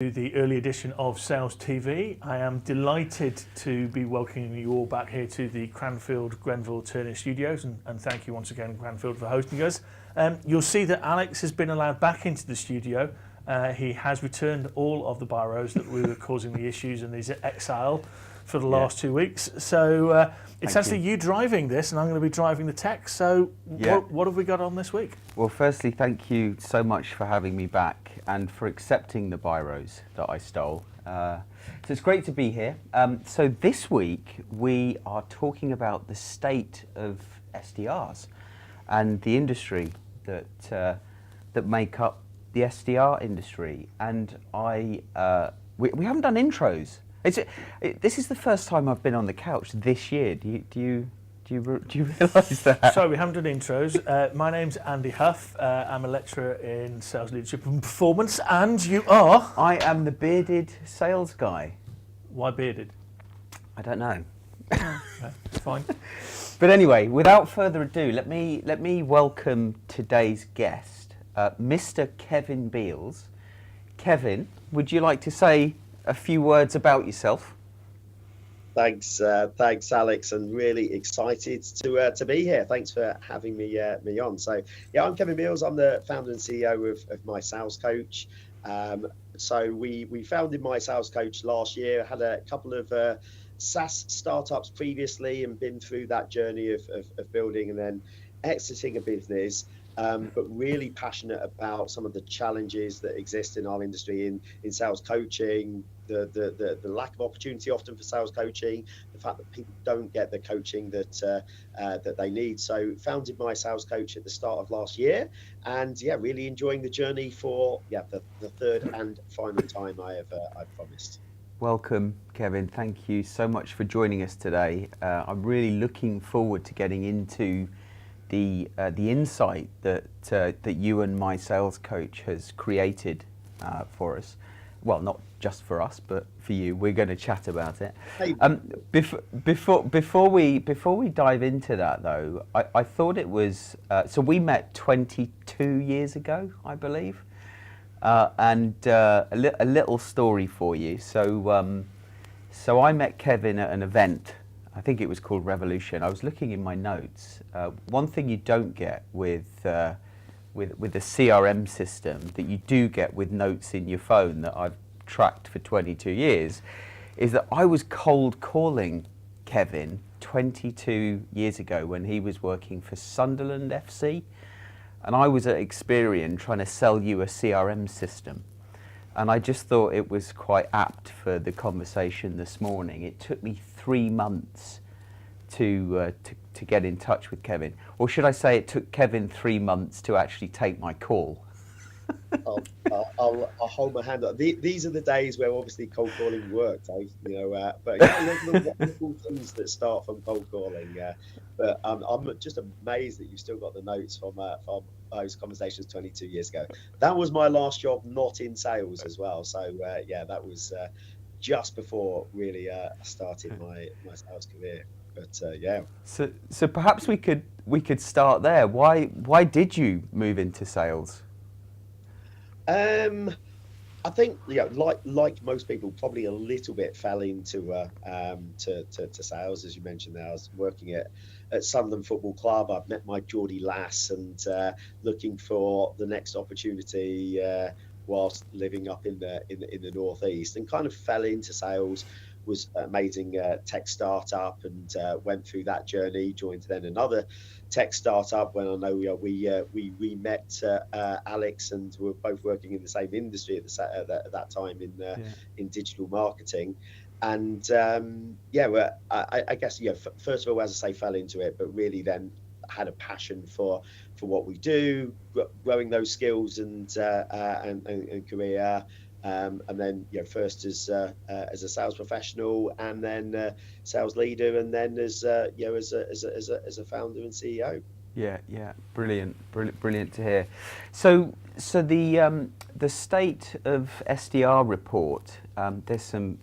To the early edition of Sales TV. I am delighted to be welcoming you all back here to the Cranfield Grenville Turner Studios, and thank you once again, Cranfield, for hosting us. You'll see that Alex has been allowed back into the studio. He has returned all of the biros that we were causing the issues, and he's exile for the last 2 weeks. So it's actually you driving this, and I'm going to be driving the tech. So what have we got on this week? Well, firstly, thank you so much for having me back and for accepting the biros that I stole. So it's great to be here. So this week we are talking about the state of SDRs and the industry that make up the SDR industry. And we haven't done intros. This is the first time I've been on the couch this year. Do you realise that? Sorry, we haven't done intros. My name's Andy Huff. I'm a lecturer in sales leadership and performance, and you are? I am the bearded sales guy. Why bearded? I don't know. Fine. But anyway, without further ado, let me welcome today's guest, Mr. Kevin Beales. Kevin, would you like to say a few words about yourself? Thanks, Alex, and really excited to be here. Thanks for having me on. So, I'm Kevin Beales. I'm the founder and CEO of MySalesCoach. So we founded MySalesCoach last year. Had a couple of SaaS startups previously, and been through that journey of building and then exiting a business. But really passionate about some of the challenges that exist in our industry in sales coaching, the lack of opportunity often for sales coaching, the fact that people don't get the coaching that they need. So founded MySalesCoach at the start of last year, and really enjoying the journey for the third and final time I've promised. Welcome, Kevin. Thank you so much for joining us today. I'm really looking forward to getting into the insight that you and MySalesCoach has created for us. Well, not just for us, but for you. We're going to chat about it. Before we dive into that, though, I thought it was so we met 22 years ago, I believe, and a little story for you. So I met Kevin at an event. I think it was called Revolution. I was looking in my notes. One thing you don't get with the CRM system that you do get with notes in your phone that I've tracked for 22 years is that I was cold calling Kevin 22 years ago when he was working for Sunderland FC, and I was at Experian trying to sell you a CRM system. And I just thought it was quite apt for the conversation this morning. It took me 3 months to get in touch with Kevin. Or should I say it took Kevin 3 months to actually take my call? I'll hold my hand up. These are the days where obviously cold calling worked, but the wonderful things that start from cold calling. But I'm just amazed that you've still got the notes from those conversations 22 years ago. That was my last job, not in sales as well. So that was just before really I started my sales career. But So perhaps we could start there. Why did you move into sales? I think like most people, probably a little bit fell into to sales, as you mentioned. There, I was working at Sunderland Football Club. I've met my Geordie lass, and looking for the next opportunity whilst living up in the northeast, and kind of fell into sales. Was an amazing tech startup, and went through that journey. Joined then another tech startup when I know we met Alex, and were both working in the same industry at that time in digital marketing. And I guess first of all, as I say, fell into it, but really then had a passion for what we do, growing those skills and career. And then first as a sales professional, and then sales leader, and then as a founder and CEO. Yeah, brilliant to hear. So the state of SDR report. There's some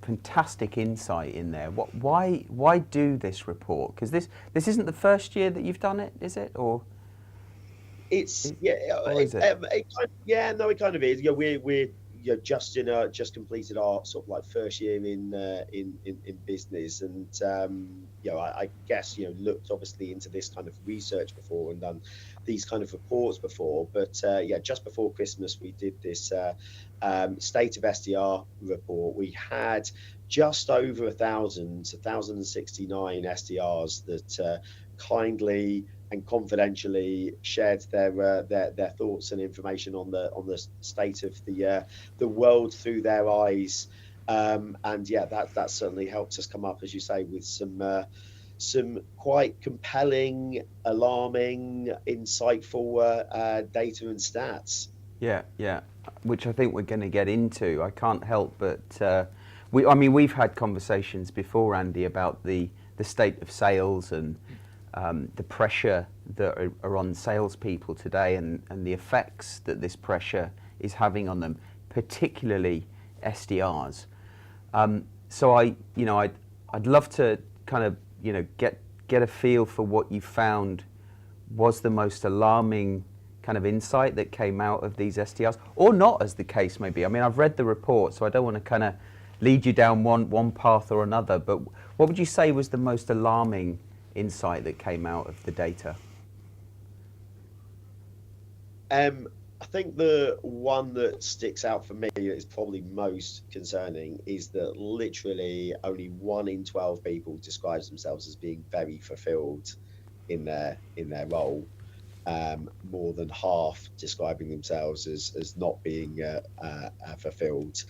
fantastic insight in there. Why do this report? Because this isn't the first year that you've done it, is it? Or it's it kind of is. We're just completed our sort of like first year in business, and I guess looked obviously into this kind of research before and done these kind of reports before, but just before Christmas we did this state of SDR report. We had just over 1,069 SDRs that kindly and confidentially shared their thoughts and information on the state of the world through their eyes, and that certainly helped us come up, as you say, with some quite compelling, alarming, insightful data and stats. Yeah, which I think we're going to get into. I can't help but we've had conversations before, Andy, about the state of sales and the pressure that are on salespeople today, and the effects that this pressure is having on them, particularly SDRs. So I'd love to kind of get a feel for what you found was the most alarming kind of insight that came out of these SDRs, or not, as the case may be. I mean, I've read the report, so I don't want to kind of lead you down one path or another, but what would you say was the most alarming insight that came out of the data? I think the one that sticks out for me is probably most concerning is that literally only 1 in 12 people describes themselves as being very fulfilled in their role. More than half describing themselves as not being fulfilled,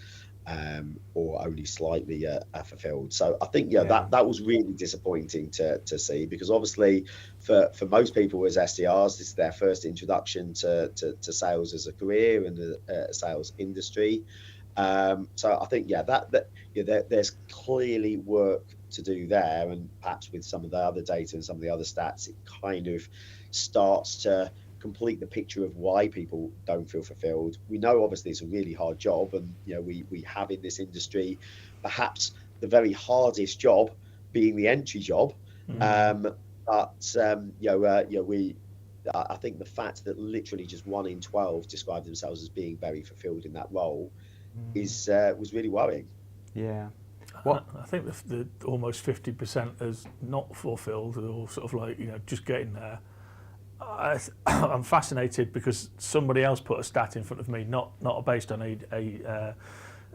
or only slightly fulfilled. So I think that was really disappointing to see, because obviously for most people as SDRs, this is their first introduction to sales as a career and a sales industry. So I think there's clearly work to do there, and perhaps with some of the other data and some of the other stats, it kind of starts to complete the picture of why people don't feel fulfilled. We know obviously it's a really hard job, and we have in this industry perhaps the very hardest job being the entry job. But I think the fact that literally just 1 in 12 describe themselves as being very fulfilled in that role was really worrying. Yeah. What I think the almost 50% is not fulfilled, or sort of like just getting there. I'm fascinated because somebody else put a stat in front of me, not based on a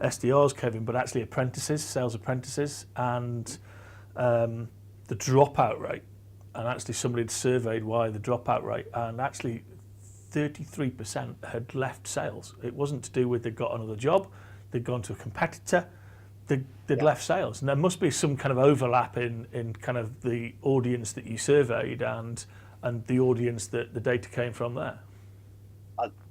SDRs, Kevin, but actually apprentices, sales apprentices, and the dropout rate. And actually somebody had surveyed why the dropout rate, and actually 33% had left sales. It wasn't to do with they'd got another job, they'd gone to a competitor, they'd left sales. And there must be some kind of overlap in kind of the audience that you surveyed and the audience that the data came from there.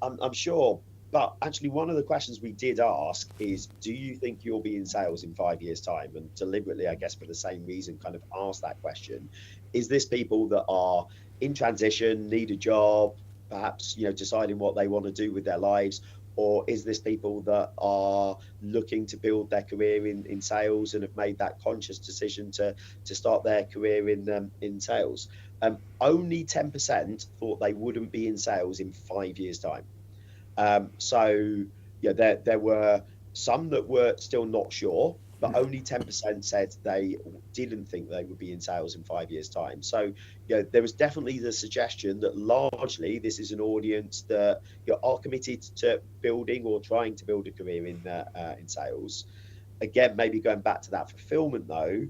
I'm sure, but actually one of the questions we did ask is, do you think you'll be in sales in 5 years' time? And deliberately, I guess for the same reason, kind of asked that question. Is this people that are in transition, need a job, perhaps deciding what they want to do with their lives, or is this people that are looking to build their career in sales and have made that conscious decision to start their career in sales? Only 10% thought they wouldn't be in sales in 5 years' time. So there were some that were still not sure, but only 10% said they didn't think they would be in sales in 5 years' time. So there was definitely the suggestion that largely this is an audience that are committed to building or trying to build a career in sales. Again, maybe going back to that fulfillment though,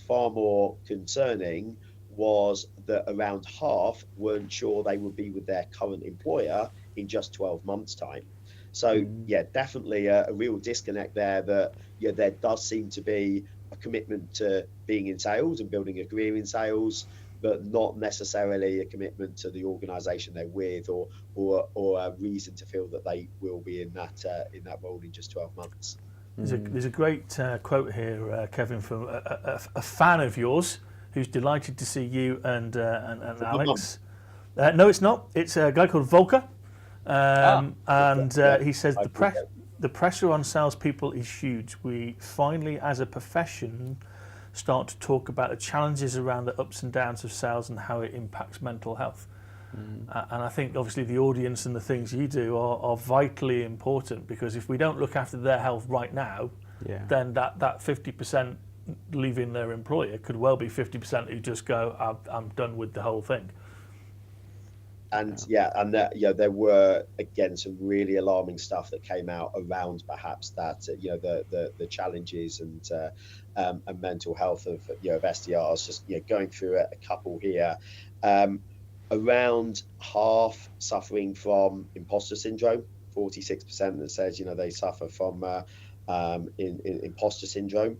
far more concerning was that around half weren't sure they would be with their current employer in just 12 months' time. So definitely a real disconnect there, that there does seem to be a commitment to being in sales and building a career in sales, but not necessarily a commitment to the organization they're with, or a reason to feel that they will be in that role in just 12 months. There's a great quote here, Kevin, from a fan of yours who's delighted to see you and Alex. No, it's not. It's a guy called Volker. He says the pressure on salespeople is huge. We finally, as a profession, start to talk about the challenges around the ups and downs of sales and how it impacts mental health. And I think obviously the audience and the things you do are vitally important, because if we don't look after their health right now, then that 50% leaving their employer could well be 50% who just go, I'm done with the whole thing. And there were again some really alarming stuff that came out around perhaps that the challenges and mental health of of SDRs. Just going through a couple here, around half suffering from imposter syndrome. 46% that says they suffer from imposter syndrome.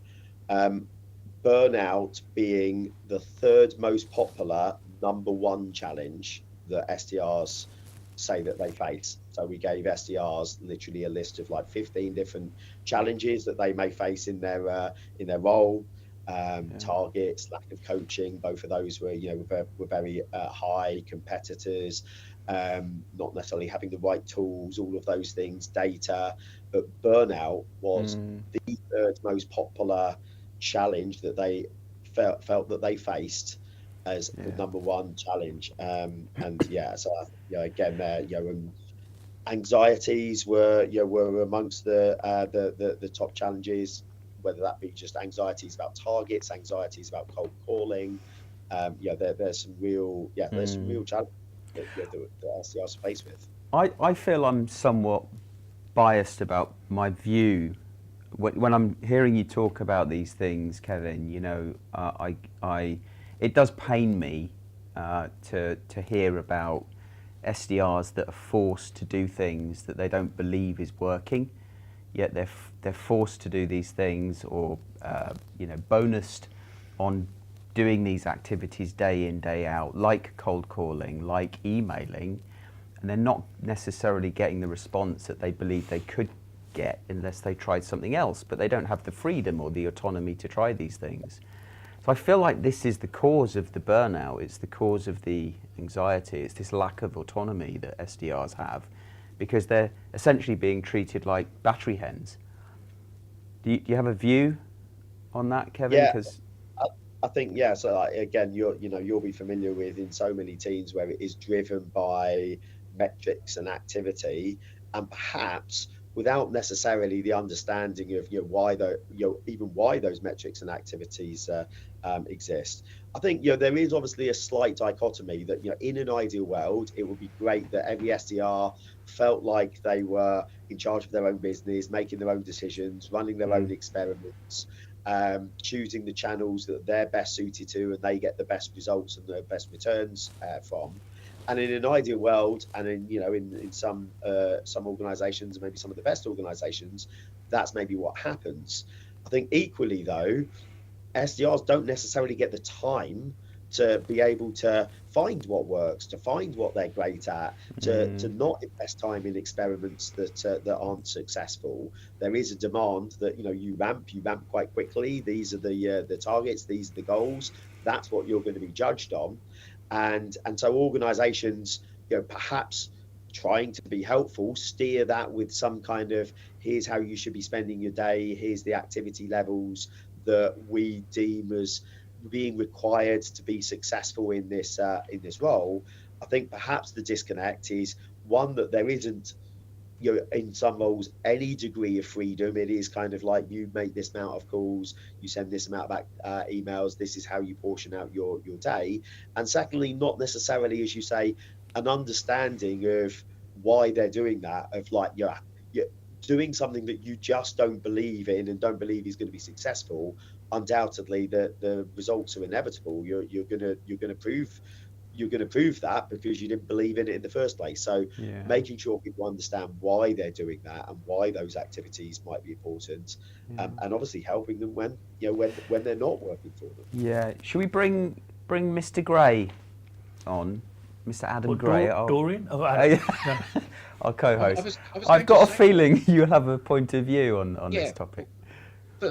Burnout being the third most popular #1 challenge that SDRs say that they face. So we gave SDRs literally a list of like 15 different challenges that they may face in their role. Targets, lack of coaching, both of those were were very high. Competitors, not necessarily having the right tools, all of those things, data. But burnout was the third most popular challenge that they felt that they faced as the #1 challenge. Anxieties were amongst the top challenges, whether that be just anxieties about targets, anxieties about cold calling. There's some real challenges that SDRs are faced with. I feel I'm somewhat biased about my view when I'm hearing you talk about these things, Kevin. It does pain me to hear about SDRs that are forced to do things that they don't believe is working, yet they're forced to do these things, or bonused on doing these activities day in, day out, like cold calling, like emailing, and they're not necessarily getting the response that they believe they could get unless they tried something else, but they don't have the freedom or the autonomy to try these things. So I feel like this is the cause of the burnout, it's the cause of the anxiety, it's this lack of autonomy that SDRs have, because they're essentially being treated like battery hens. Do you have a view on that, Kevin? Yeah, I think, so again, you'll be familiar with, in so many teams where it is driven by metrics and activity, and perhaps without necessarily the understanding of why those metrics and activities exist. I think there is obviously a slight dichotomy that in an ideal world it would be great that every SDR felt like they were in charge of their own business, making their own decisions, running their own experiments, choosing the channels that they're best suited to and they get the best results and the best returns from. And in an ideal world, and in some organisations, maybe some of the best organisations, that's maybe what happens. I think equally though, SDRs don't necessarily get the time to be able to find what works, to find what they're great at, to not invest time in experiments that aren't successful. There is a demand that you ramp quite quickly. These are the targets, these are the goals. That's what you're going to be judged on. And so organizations, perhaps trying to be helpful, steer that with some kind of, here's how you should be spending your day, here's the activity levels that we deem as being required to be successful in this role. I think perhaps the disconnect is one, that there isn't in some roles any degree of freedom. It is kind of like, you make this amount of calls, you send this amount of emails, this is how you portion out your day. And secondly, not necessarily, as you say, an understanding of why they're doing that, of like you're doing something that you just don't believe in and don't believe is going to be successful. Undoubtedly the results are inevitable. You're gonna prove that because you didn't believe in it in the first place. So making sure people understand why they're doing that and why those activities might be important, and obviously helping them when they're not working for them. Yeah. Should we bring Mr. Gray on? Mr. Adam Gray. Dorian? Our co-host. I've got a feeling you'll have a point of view on this topic.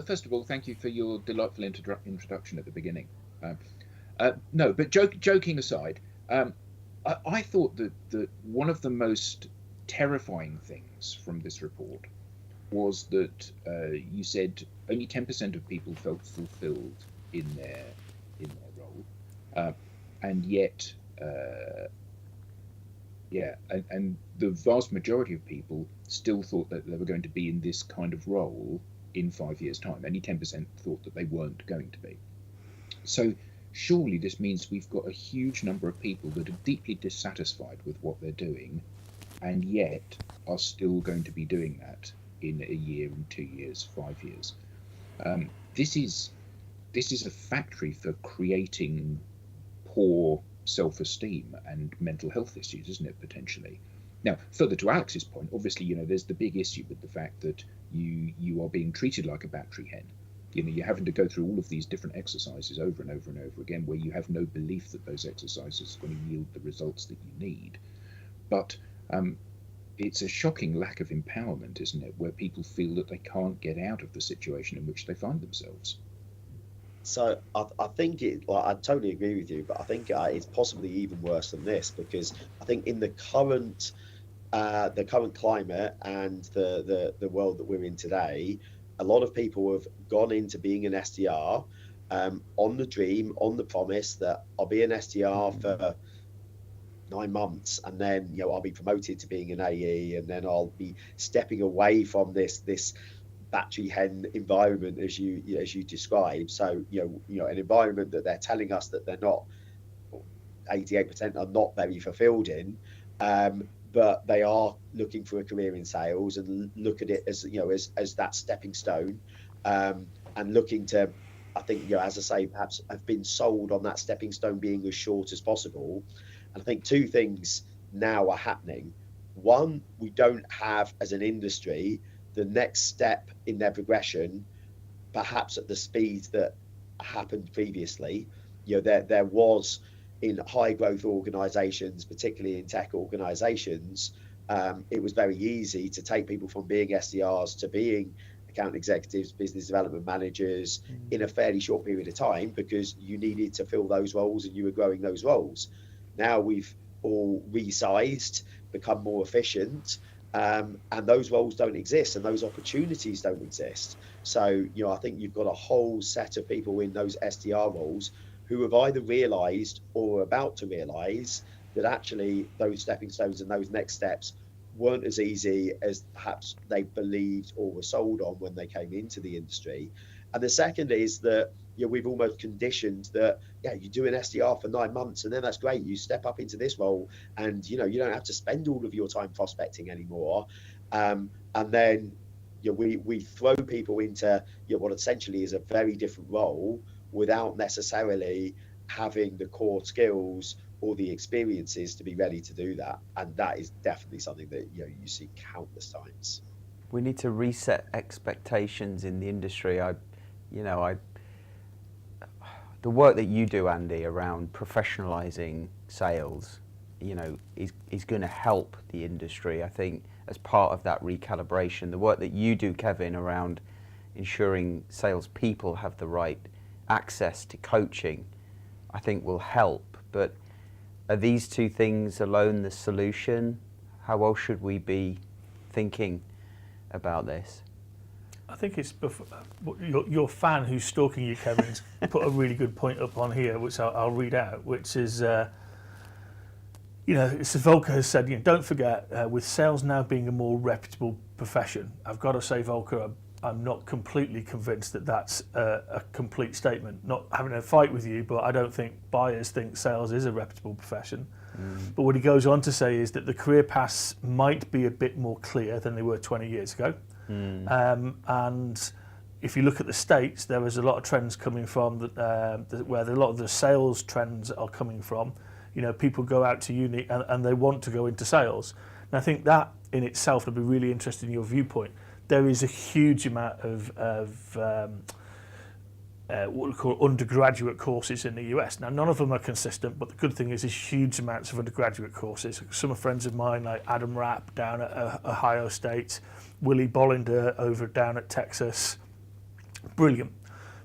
First of all, thank you for your delightful introduction at the beginning. No, but joking aside, I thought that one of the most terrifying things from this report was that you said only 10% of people felt fulfilled in their role, and yet Yeah, and the vast majority of people still thought that they were going to be in this kind of role in 5 years' time. Only 10% thought that they weren't going to be. So surely this means we've got a huge number of people that are deeply dissatisfied with what they're doing, and yet are still going to be doing that in a year, in 2 years, 5 years. This is a factory for creating poor self-esteem and mental health issues, isn't it, potentially? Now, further to Alex's point, obviously, there's the big issue with the fact that you are being treated like a battery hen. You're having to go through all of these different exercises over and over and over again, where you have no belief that those exercises are going to yield the results that you need. But it's a shocking lack of empowerment, isn't it, where people feel that they can't get out of the situation in which they find themselves. So I think I totally agree with you, but I think it's possibly even worse than this, because I think in the current climate and the world that we're in today, a lot of people have gone into being an SDR on the dream, on the promise that I'll be an SDR for 9 months, and then I'll be promoted to being an AE, and then I'll be stepping away from this battery hen environment as you describe. So an environment that they're telling us that they're not, 88% are not very fulfilled in, but they are looking for a career in sales and look at it as as that stepping stone, and looking to, I think, as I say, perhaps have been sold on that stepping stone being as short as possible. And I think two things now are happening. One, we don't have, as an industry, the next step in their progression, perhaps at the speed that happened previously. There was, in high growth organizations, particularly in tech organizations, it was very easy to take people from being SDRs to being account executives, business development managers in a fairly short period of time, because you needed to fill those roles and you were growing those roles. Now we've all resized, become more efficient, and those roles don't exist and those opportunities don't exist. So, I think you've got a whole set of people in those SDR roles who have either realized or are about to realize that actually those stepping stones and those next steps weren't as easy as perhaps they believed or were sold on when they came into the industry. And the second is that we've almost conditioned that, you do an SDR for 9 months and then that's great. You step up into this role and, you don't have to spend all of your time prospecting anymore. And then we throw people into what essentially is a very different role without necessarily having the core skills or the experiences to be ready to do that. And that is definitely something that you see countless times. We need to reset expectations in the industry. The work that you do, Andy, around professionalizing sales, is going to help the industry. I think as part of that recalibration, the work that you do, Kevin, around ensuring salespeople have the right access to coaching, I think will help. But are these two things alone the solution? How else should we be thinking about this? I think it's your fan who's stalking you, Kevin's put a really good point up on here, which I'll read out, which is, Volker has said, don't forget, with sales now being a more reputable profession, I've got to say, Volker, I'm not completely convinced that that's a complete statement. Not having a fight with you, but I don't think buyers think sales is a reputable profession. But what he goes on to say is that the career paths might be a bit more clear than they were 20 years ago. And if you look at the States, there is a lot of trends coming from where a lot of the sales trends are coming from. People go out to uni and they want to go into sales. And I think that in itself would be really interesting in your viewpoint. There is a huge amount of what we call undergraduate courses in the US. Now, none of them are consistent, but the good thing is there's huge amounts of undergraduate courses. Some are friends of mine, like Adam Rapp down at Ohio State, Willie Bollinger over down at Texas. Brilliant.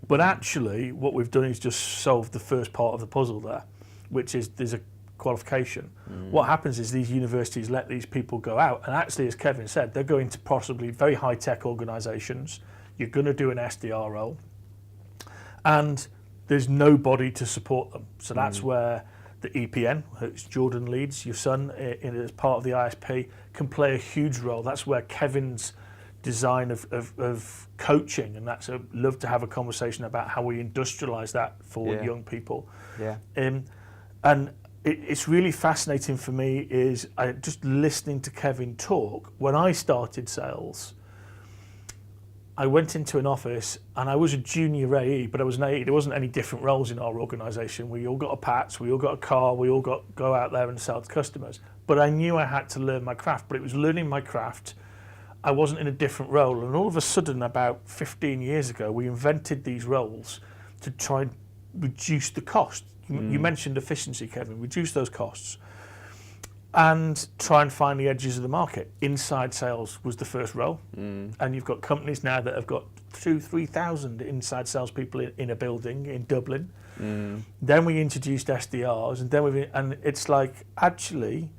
But actually, what we've done is just solved the first part of the puzzle there, which is there's a qualification. What happens is these universities let these people go out, and actually, as Kevin said, they're going to possibly very high-tech organisations. You're going to do an SDR role, and there's nobody to support them. So that's where the EPN, which Jordan leads, your son, as part of the ISP, can play a huge role. That's where Kevin's design of coaching, and that's I'd love to have a conversation about how we industrialize that for young people. Yeah. And it's really fascinating for me is just listening to Kevin talk. When I started sales, I went into an office and I was a junior AE, but I was an AE. There wasn't any different roles in our organisation. We all got a patch, we all got a car, we all go out there and sell to customers. But I knew I had to learn my craft, but it was learning my craft. I wasn't in a different role. And all of a sudden, about 15 years ago, we invented these roles to try and reduce the cost. You mentioned efficiency, Kevin, reduce those costs and try and find the edges of the market. Inside sales was the first role. And you've got companies now that have got 2,000-3,000 inside salespeopeople in a building in Dublin. Then we introduced SDRs, and it's like, actually,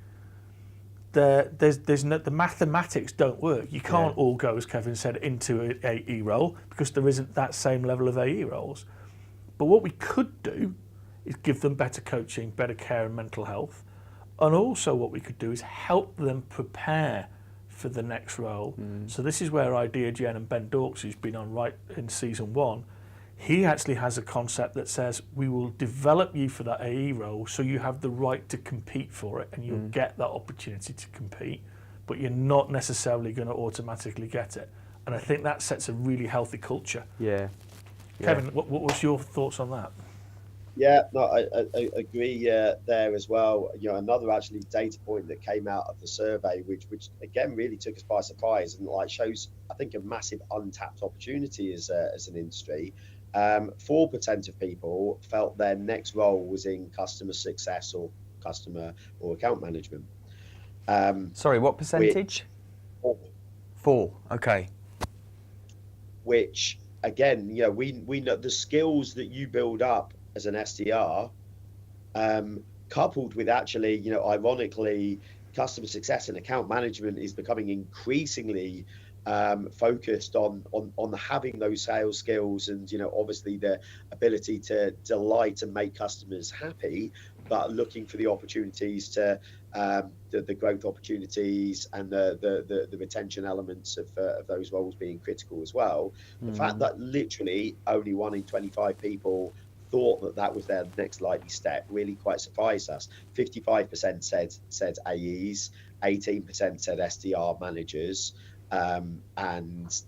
there's no, the mathematics don't work. You can't all go, as Kevin said, into an AE role because there isn't that same level of AE roles. But what we could do is give them better coaching, better care and mental health. And also what we could do is help them prepare for the next role. So this is where Idea Gen and Ben Dorks, who's been on right in season 1, he actually has a concept that says we will develop you for that AE role so you have the right to compete for it and you'll get that opportunity to compete, but you're not necessarily going to automatically get it. And I think that sets a really healthy culture. Yeah. Kevin, what was your thoughts on that? Yeah, no, I agree there as well. You know, another actually data point that came out of the survey, which again really took us by surprise and like shows, I think, a massive untapped opportunity as an industry. 4% of people felt their next role was in customer success or customer or account management. Sorry, what percentage? 4. Okay. Which again, you know, we know the skills that you build up as an SDR, coupled with actually, you know, ironically, customer success and account management is becoming increasingly focused on having those sales skills and, you know, obviously the ability to delight and make customers happy, but looking for the opportunities to the growth opportunities and the retention elements of those roles being critical as well. The fact that literally only 1 in 25 people thought that was their next likely step really quite surprised us. 55% said AEs, 18% said SDR managers, and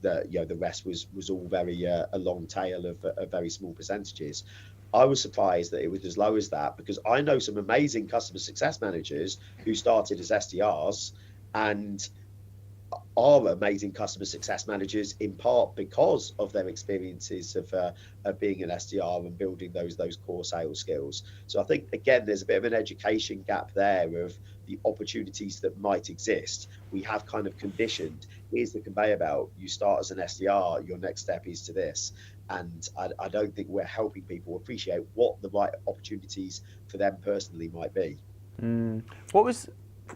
the rest was all very a long tail of very small percentages. I was surprised that it was as low as that because I know some amazing customer success managers who started as SDRs and are amazing customer success managers in part because of their experiences of being an SDR and building those core sales skills. So I think, again, there's a bit of an education gap there of the opportunities that might exist. We have kind of conditioned, here's the conveyor belt, you start as an SDR, your next step is to this. And I don't think we're helping people appreciate what the right opportunities for them personally might be.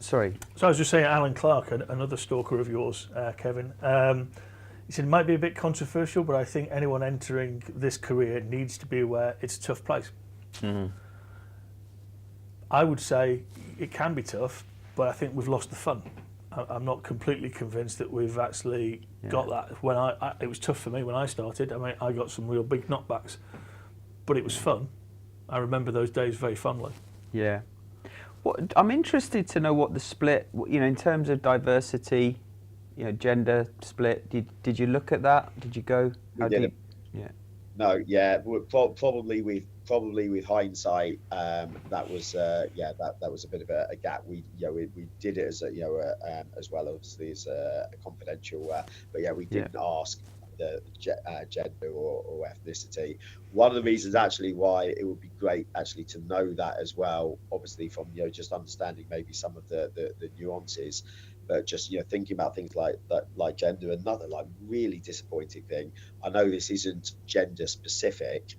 Sorry. So I was just saying, Alan Clark, another stalker of yours, Kevin, he said it might be a bit controversial, but I think anyone entering this career needs to be aware it's a tough place. I would say it can be tough, but I think we've lost the fun. I'm not completely convinced that we've actually got that. When it was tough for me when I started. I mean, I got some real big knockbacks, but it was fun. I remember those days very fondly. Yeah. I'm interested to know what the split, you know, in terms of diversity, you know, gender split. Did you look at that? Did you go? We did. Yeah. No, yeah, probably with hindsight, that was that was a bit of a gap. We did it as as well, obviously, as a confidential, but yeah, we didn't ask the gender or ethnicity. One of the reasons actually why it would be great actually to know that as well, obviously from just understanding maybe some of the nuances, but just thinking about things like gender. Another really disappointing thing, I know this isn't gender specific,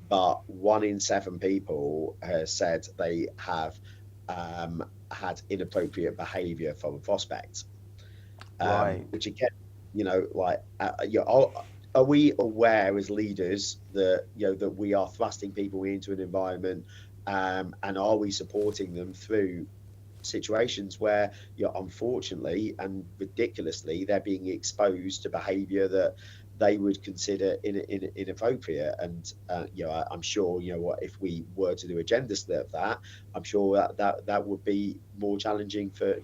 but 1 in 7 people has said they have had inappropriate behavior from a prospect, right. Which again, are we aware as leaders that that we are thrusting people into an environment and are we supporting them through situations where, unfortunately and ridiculously, they're being exposed to behaviour that they would consider inappropriate. And I'm sure, if we were to do a gender split of that, I'm sure that would be more challenging for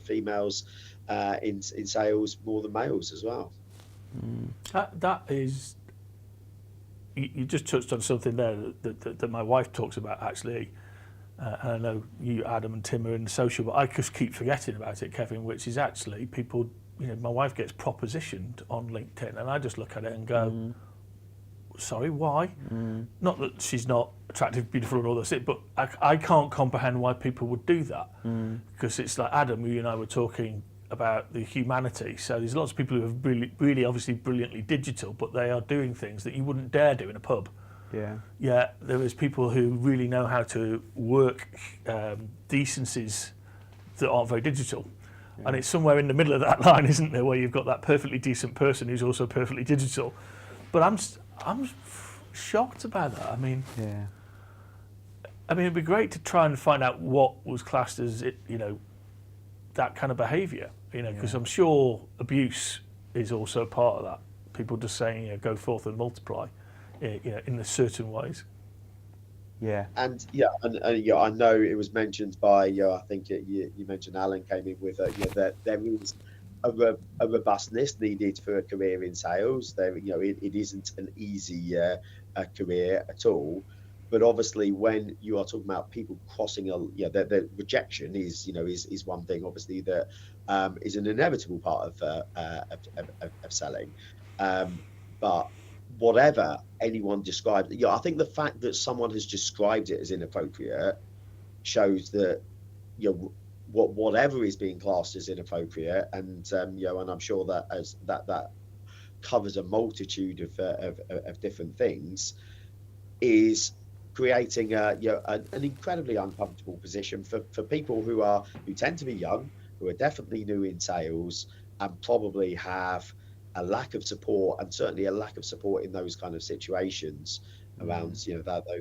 females in sales more than males as well. That is, you just touched on something there that my wife talks about, actually. And I know you, Adam, and Tim are in the social, but I just keep forgetting about it, Kevin, which is actually people, my wife gets propositioned on LinkedIn, and I just look at it and go, sorry, why? Not that she's not attractive, beautiful, and all this, but I can't comprehend why people would do that. Because it's like, Adam, you and I were talking about the humanity. So there's lots of people who are really obviously brilliantly digital, but they are doing things that you wouldn't dare do in a pub. Yeah, there is people who really know how to work decencies that aren't very digital. And it's somewhere in the middle of that line, isn't there, where you've got that perfectly decent person who's also perfectly digital. But I'm shocked about that. I mean, it'd be great to try and find out what was classed as that kind of behaviour. Because I'm sure abuse is also part of that. People just saying, go forth and multiply, in certain ways. And I know it was mentioned by I think you mentioned Alan came in with that there is a robustness needed for a career in sales. There, it isn't an easy career at all. But obviously, when you are talking about people crossing the rejection is one thing. Obviously, that is an inevitable part of selling. But whatever anyone described, I think the fact that someone has described it as inappropriate shows that whatever is being classed as inappropriate, and and I'm sure that as that covers a multitude of different things, is creating an incredibly uncomfortable position for people who tend to be young, who are definitely new in sales, and probably have a lack of support, and certainly a lack of support in those kind of situations around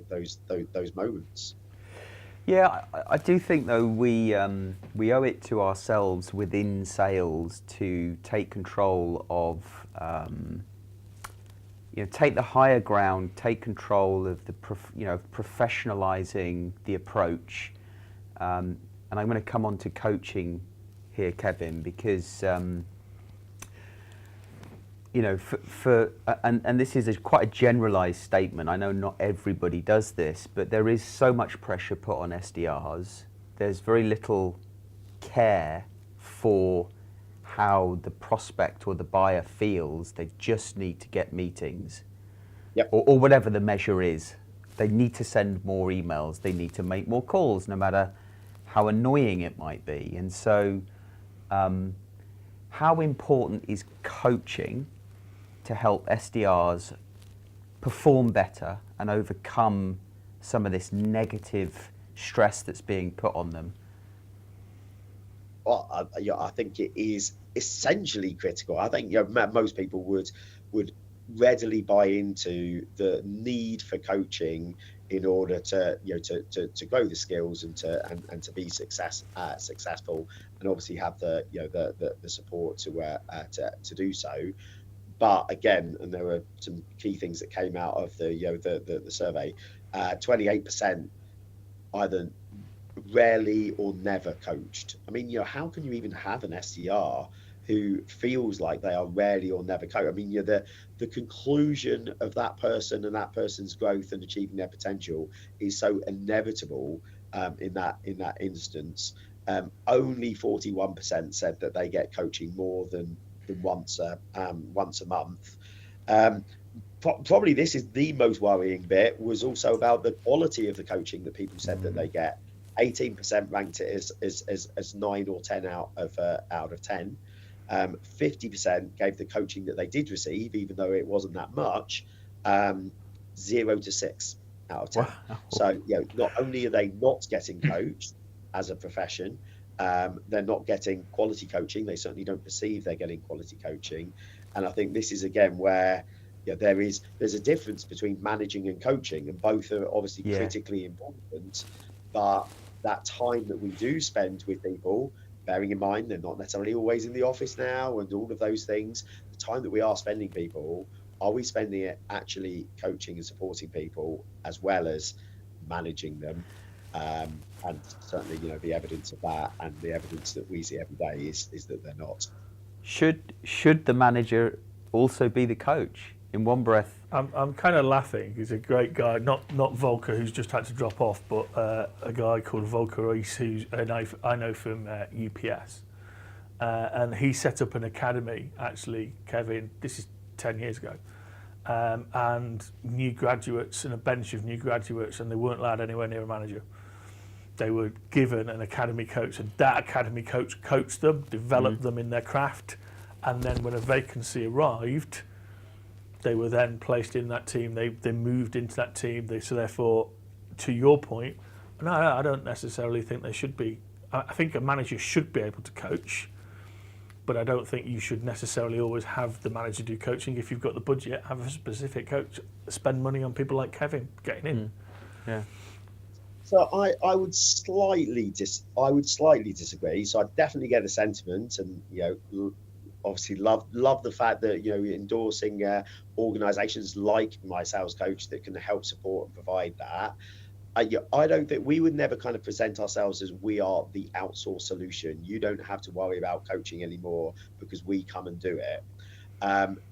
those moments. I do think though we owe it to ourselves within sales to take control of take the higher ground, take control of the professionalizing the approach, and I'm going to come on to coaching here, Kevin, because and this is quite a generalized statement. I know not everybody does this, but there is so much pressure put on SDRs. There's very little care for how the prospect or the buyer feels. They just need to get meetings, or whatever the measure is. They need to send more emails. They need to make more calls, no matter how annoying it might be. And so, how important is coaching to help SDRs perform better and overcome some of this negative stress that's being put on them? Well, I think it is essentially critical. I think most people would readily buy into the need for coaching in order to grow the skills and to be successful, and obviously have the support to do so. But again, and there were some key things that came out of the survey. 28% either rarely or never coached. I mean, how can you even have an SDR who feels like they are rarely or never coached? I mean, the conclusion of that person and that person's growth and achieving their potential is so inevitable in that instance. Only 41% said that they get coaching more than once a month. Probably this is the most worrying bit, was also about the quality of the coaching that people said that they get. 18% ranked it as 9 or 10 out of 10. 50% gave the coaching that they did receive, even though it wasn't that much, 0 to 6 out of 10. Wow. So not only are they not getting coached as a profession, they're not getting quality coaching. They certainly don't perceive they're getting quality coaching. And I think this is again where there's a difference between managing and coaching, and both are obviously critically important. But that time that we do spend with people, bearing in mind they're not necessarily always in the office now and all of those things, the time that we are spending people, are we spending it actually coaching and supporting people as well as managing them? And certainly, the evidence of that, and the evidence that we see every day is that they're not. Should the manager also be the coach in one breath? I'm kind of laughing. He's a great guy, not Volker, who's just had to drop off, but a guy called Volker Rees, who I know from UPS, and he set up an academy. Actually, Kevin, this is 10 years ago, and new graduates and a bench of new graduates, and they weren't allowed anywhere near a manager. They were given an academy coach, and that academy coach coached them, developed them in their craft, and then when a vacancy arrived, they were then placed in that team. They moved into that team. So therefore, to your point, no, I don't necessarily think they should be. I think a manager should be able to coach, but I don't think you should necessarily always have the manager do coaching. If you've got the budget, have a specific coach. Spend money on people like Kevin getting in. Yeah. So I would slightly disagree. So I definitely get the sentiment, and obviously love the fact that endorsing organisations like MySalesCoach that can help support and provide that. I don't think we would never kind of present ourselves as we are the outsourced solution. You don't have to worry about coaching anymore because we come and do it.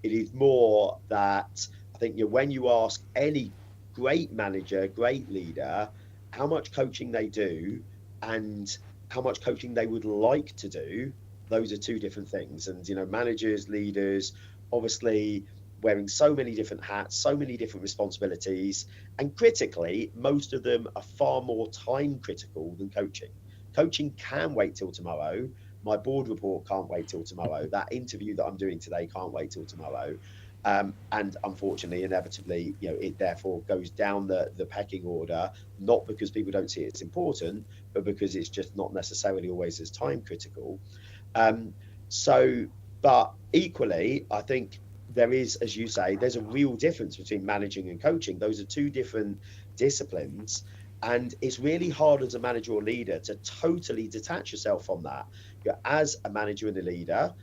It is more that I think when you ask any great manager, great leader, how much coaching they do and how much coaching they would like to do, those are two different things. And managers, leaders, obviously wearing so many different hats, so many different responsibilities, and critically, most of them are far more time critical than coaching. Coaching can wait till tomorrow. My board report can't wait till tomorrow. That interview that I'm doing today can't wait till tomorrow. And unfortunately, inevitably, it therefore goes down the pecking order, not because people don't see it as important, but because it's just not necessarily always as time critical. But equally, I think there is, as you say, there's a real difference between managing and coaching. Those are two different disciplines. And it's really hard as a manager or leader to totally detach yourself from that. As a manager and a leader,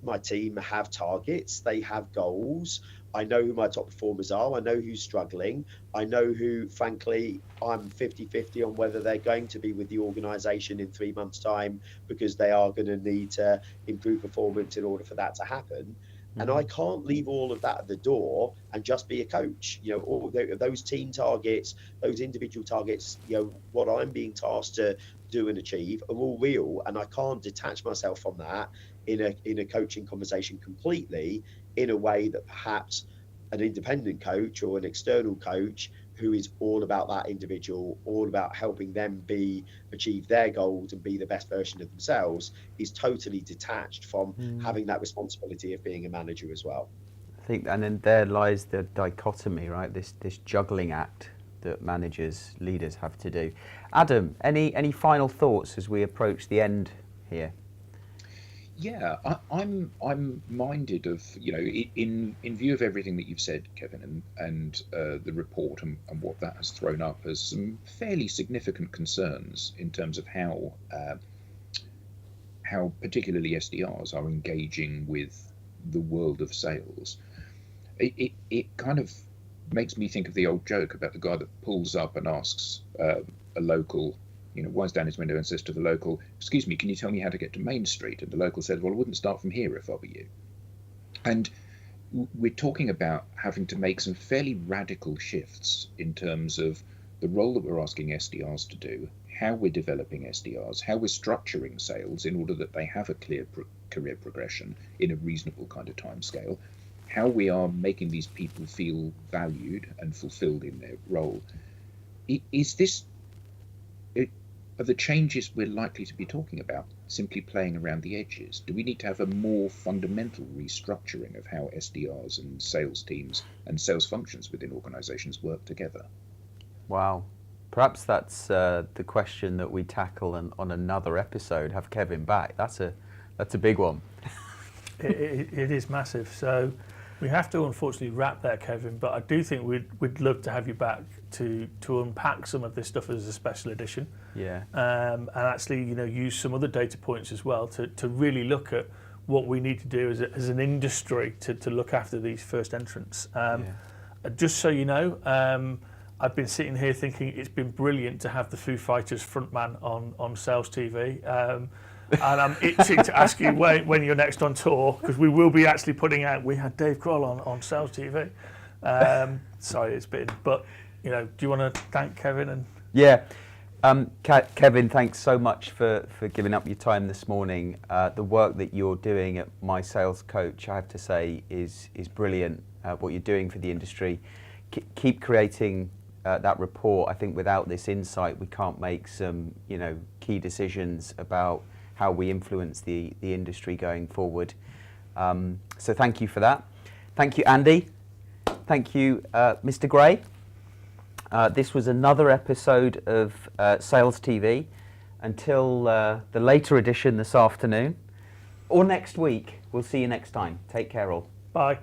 my team have targets, they have goals. I know who my top performers are. I know who's struggling. I know who, frankly, I'm 50-50 on whether they're going to be with the organisation in 3 months' time because they are going to need to improve performance in order for that to happen. And I can't leave all of that at the door and just be a coach. All those team targets, those individual targets, what I'm being tasked to do and achieve are all real, and I can't detach myself from that in a coaching conversation completely, in a way that perhaps an independent coach or an external coach who is all about that individual, all about helping them achieve their goals and be the best version of themselves, is totally detached from having that responsibility of being a manager as well. I think, and then there lies the dichotomy, right? This juggling act that managers, leaders have to do. Adam, any final thoughts as we approach the end here? Yeah, I'm minded of, in view of everything that you've said, Kevin, and the report and what that has thrown up as some fairly significant concerns in terms of how particularly SDRs are engaging with the world of sales. It kind of makes me think of the old joke about the guy that pulls up and asks a local, winds down his window and says to the local, "Excuse me, can you tell me how to get to Main Street?" And the local says, "Well, I wouldn't start from here if I were you." And we're talking about having to make some fairly radical shifts in terms of the role that we're asking SDRs to do, how we're developing SDRs, how we're structuring sales in order that they have a clear career progression in a reasonable kind of timescale, how we are making these people feel valued and fulfilled in their role. Are the changes we're likely to be talking about simply playing around the edges? Do we need to have a more fundamental restructuring of how SDRs and sales teams and sales functions within organizations work together? Wow. Perhaps that's the question that we tackle on another episode. Have Kevin back. That's a big one. It is massive. So We have to unfortunately wrap there, Kevin, but I do think we'd love to have you back to unpack some of this stuff as a special edition. Yeah. And actually, use some other data points as well to really look at what we need to do as an industry to look after these first entrants. Just so you know, I've been sitting here thinking it's been brilliant to have the Foo Fighters frontman on Sales TV. And I'm itching to ask you when you're next on tour, because we will be actually putting out, we had Dave Grohl on Sales TV. Sorry, it's been, but, do you want to thank Kevin? Yeah. Kevin, thanks so much for giving up your time this morning. The work that you're doing at MySalesCoach, I have to say, is brilliant. What you're doing for the industry. Keep creating that report. I think without this insight, we can't make some, key decisions about how we influence the industry going forward. So thank you for that. Thank you, Andy. Thank you, Mr. Gray. This was another episode of Sales TV. Until the later edition this afternoon, or next week. We'll see you next time. Take care all. Bye.